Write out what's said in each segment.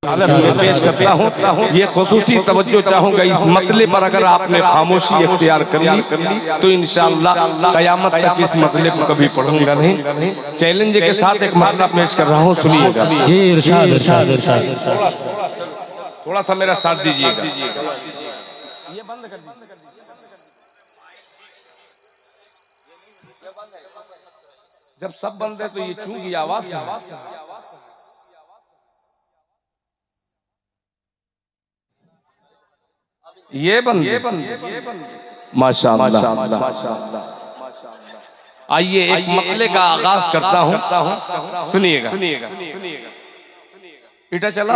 पेश करता हूँ। ये खुसूसी तवज्जो चाहूँगा इस मतले पर, अगर आपने खामोशी इख्तियार कर ली तो इंशाअल्लाह क़यामत तक इस मतले को कभी पढ़ूंगा नहीं। चैलेंज के साथ एक मतला पेश कर रहा हूँ, सुनिएगा जी। इरशाद इरशाद इरशाद। थोड़ा सा मेरा साथ दीजिएगा। ये बंद कर दीजिए। जब सब बंद है तो ये चूंकि आवाज ये बंद माशाअल्लाह। आइए एक मतले का आगाज करता हूँ, सुनिएगा। इटा चला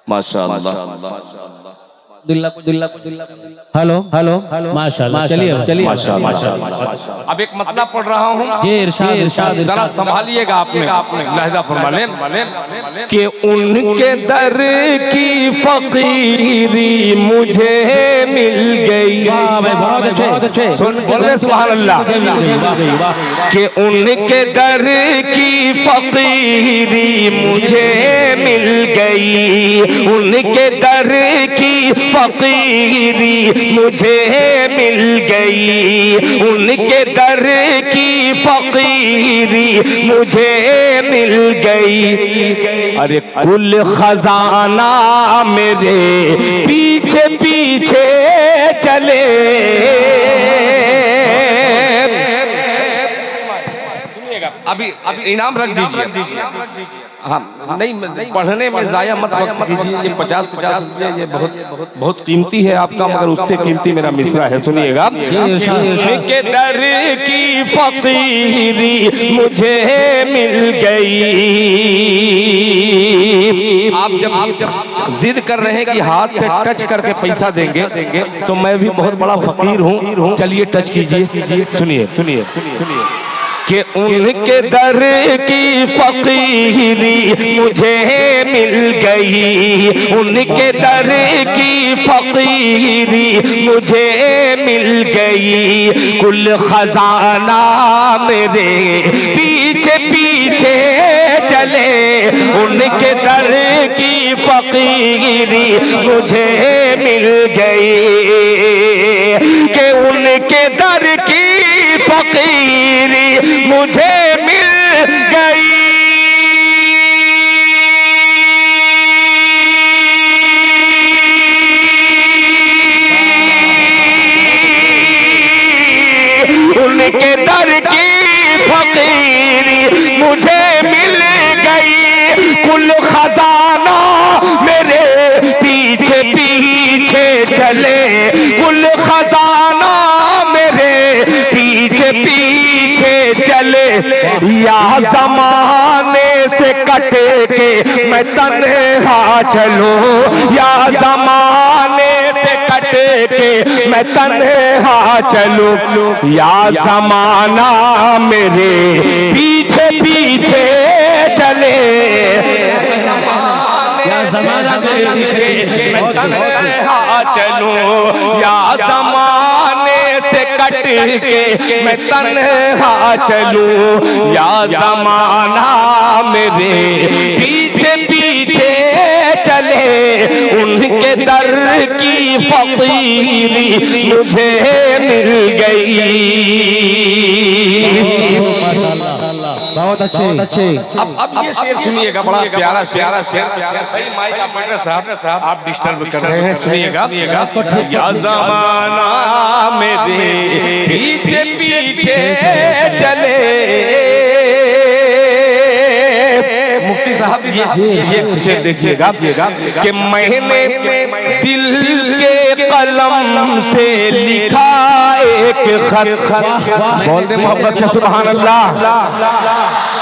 माशाअल्लाह। हेलो हेलो हेलो माशाअल्लाह। चलिए माशाअल्लाह। अब एक मतला पढ़ रहा हूँ, जी। इरशाद इरशाद। जरा संभालिएगा आपने लहजा फरमाने कि उनके दर की फकीरी मुझे मिल गई। बहुत अच्छे। सुन बोले सुभान अल्लाह। कि उनके दर की फकीरी मुझे मिल गई, उनके दर की फकीरी मुझे मिल गई, उनके दर की फकीरी मुझे मिल गई। अरे कुल खजाना मेरे पीछे पीछे चले। अभी इनाम रख दीजिए। हाँ नहीं, पढ़ने में जाया मत वक्त कीजिए। ये 50-50 रुपये ये बहुत कीमती है आपका, मगर उससे कीमती मेरा मिसरा है, सुनिएगा। उनके दर की फकीरी मुझे मिल गई। आप जब जिद कर रहे हैं कि हाथ से टच करके पैसा देंगे तो मैं भी बहुत बड़ा फकीर हूँ। चलिए टच कीजिए, सुनिए कि उनके दर की फकीरी मुझे मिल गई, उनके दर की फकीरी मुझे मिल गई। कुल खजाना मेरे पीछे पीछे चले, उनके दर की फकीरी मुझे मिल गई। कि उनके दर की फकीरी मुझे मिल गई। उनके दर की फकीरी मुझे मिल गई। कुल खजाना मेरे पीछे पीछे चले, कुल खजाना मेरे पीछे पीछे चले। या ज़माने से कट के मैं तन्हा चलूं, या ज़माने से कट के मैं तन्हा चलूं। या ज़माना मेरे पीछे पीछे चले, या ज़माना मेरे पीछे मैं तन्हा चलूं। या ज़माने से कट के मैं तन्हा चलूं। या ज़माना मेरे पीछे पीछे चले, उनके दर की फकीरी मुझे मिल गई। बहुत अच्छे। अब ये शेर सुनिएगा, बड़ा प्यारा शेर। सही माइक ऑपरेटर साहब आप डिस्टर्ब कर रहे हैं, सुनिएगा। या ज़माना मेरे पीछे पीछे चले। मुफ्ती साहब ये शेर देखिएगा कि मैंने दिल के कलम से लिखा एक खत। बोल दे मोहब्बत से सुभान अल्लाह।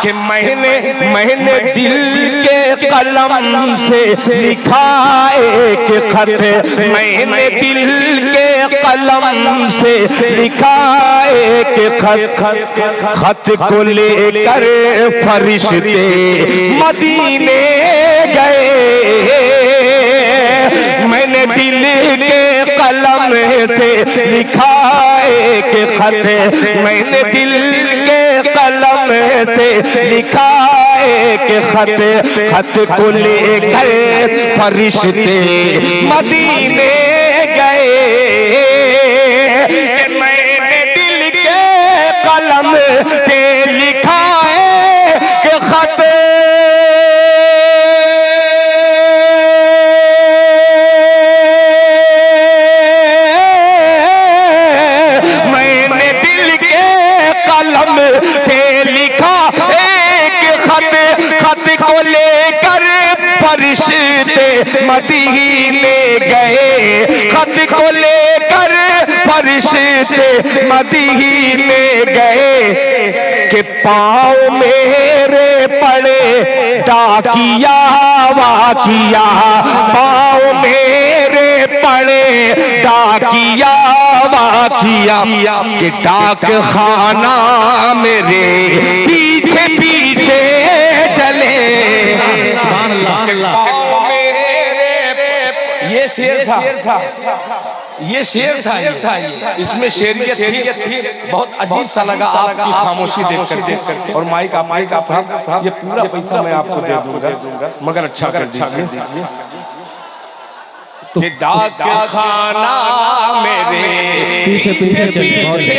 कि मैंने दिल के कलम से लिखा एक खत, मैंने दिल के कलम से लिखा एक खत को लेकर फरिश्ते मदीने गए। मैंने दिल के कलम से लिखा एक खत, मैंने दिल के कलम से लिखा एक खत, खत को लेकर फरिश्ते मदीने गए। मैंने दिल के कलम से लिखा एक खत, मैंने दिल के कलम से लिखा एक खत, खत को लेकर फरिश्ते मदीने गए, खत को लेकर फरिश्ते मदीने गए। कि पाँव मेरे पड़े डाकिया वाकिया, पाँव मेरे पड़े डाकिया वाकिया, कि डाक खाना मेरे पीछे पीछे चले। ये शेर था, ये शेर था, इसमें शेरियत थी। बहुत अजीब सा लगा आपकी खामोशी देख कर। और माइक आप साहब, ये पूरा पैसा मैं आपको दे दूंगा, मगर अच्छा कर दीजिए। कि डाक खाना मेरे पीछे पीछे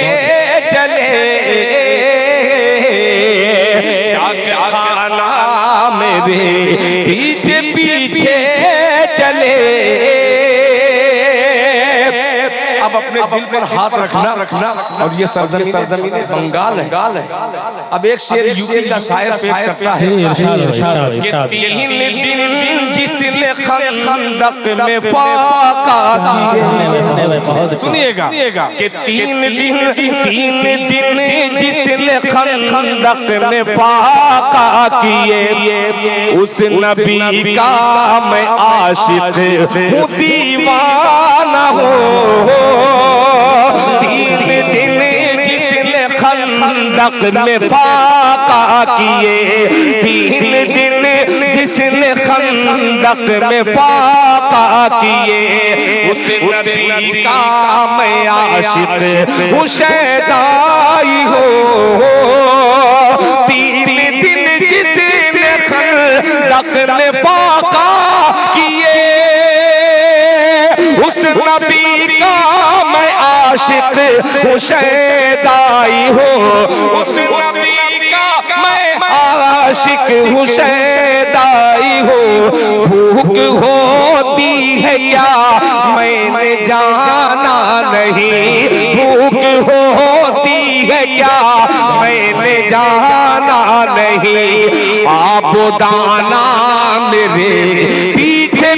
चले, डाक खाना मेरे पीछे पीछे चले। अब अपने दिल पर हाथ रखना। और ये सरजमीन बंगाल है। अब एक शेर यूपी का शायर पेश करता है कि 3 दिन जिसने खंदक में फाका किए, सुनिएगा कि 3 दिन जिसने खंदक में फाका किए, उस नबी का मैं आशिक हूँ दीवाना हूँ। 3 दिन जिसने खंदक में फाका किए, 3 दिन जिसने खंदक में फाका किए, उस नबी का मैं आशिक हूँ शैदाई हो। 3 दिन जिसने खंदक में फाका किए, उस नबी का मैं आशिक हूँ शैदाई हो। उस नबी का मैं आशिक हूँ शैदाई हो। भूख होती है क्या मैंने जाना नहीं, भूख होती है क्या मैंने जाना नहीं। आप दाना मेरे पीछे